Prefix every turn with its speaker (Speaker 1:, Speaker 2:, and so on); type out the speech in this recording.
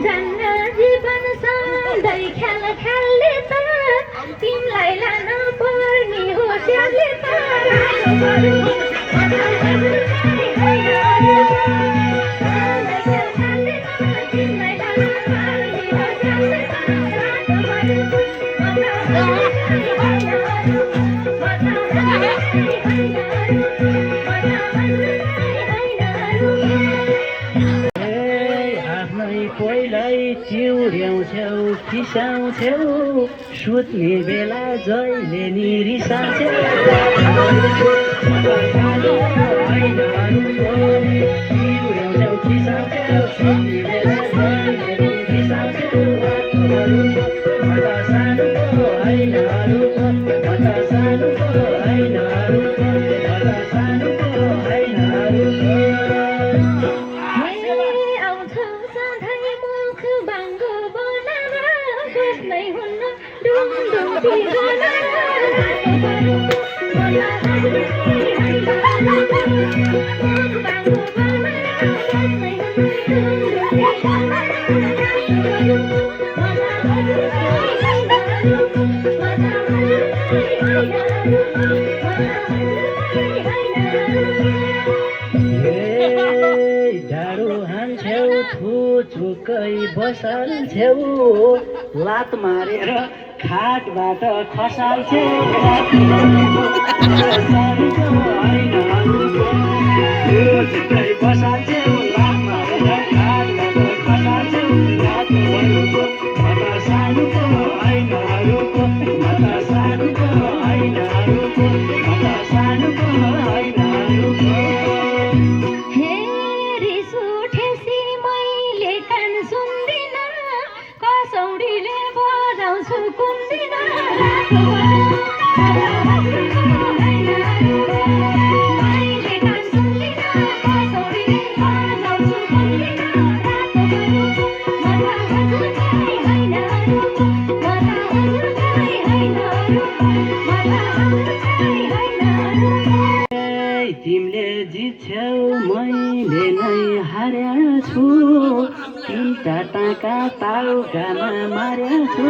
Speaker 1: जान्न जीवन सधैँ ख्याल ख्यालले त तिमीलाई लान पर्ने हो स्याहारले त
Speaker 2: चिउड्याउँछौ खिसाउँछौ सुत्ने बेला जहिले नि रिसाउँछौ चिउड्याउँछौ खिसाउँछौ सुत्ने बेला जहिले नि रिसाउँछौ सानो होइन सानो होइन सानो होइन डाडु हान्छौ थुचुकै बसाल्छौ लात मारेर खाटबाट खसाल्छौ थुचुकै बसाल्छौ लात मारेर खाटबाट खसाल्छौ सानुको होइन सानुको होइन सानुको होइन तिमीले जित्छौ मैले नै हार्या छु तिनटा टाका तालुकामा मार्या छु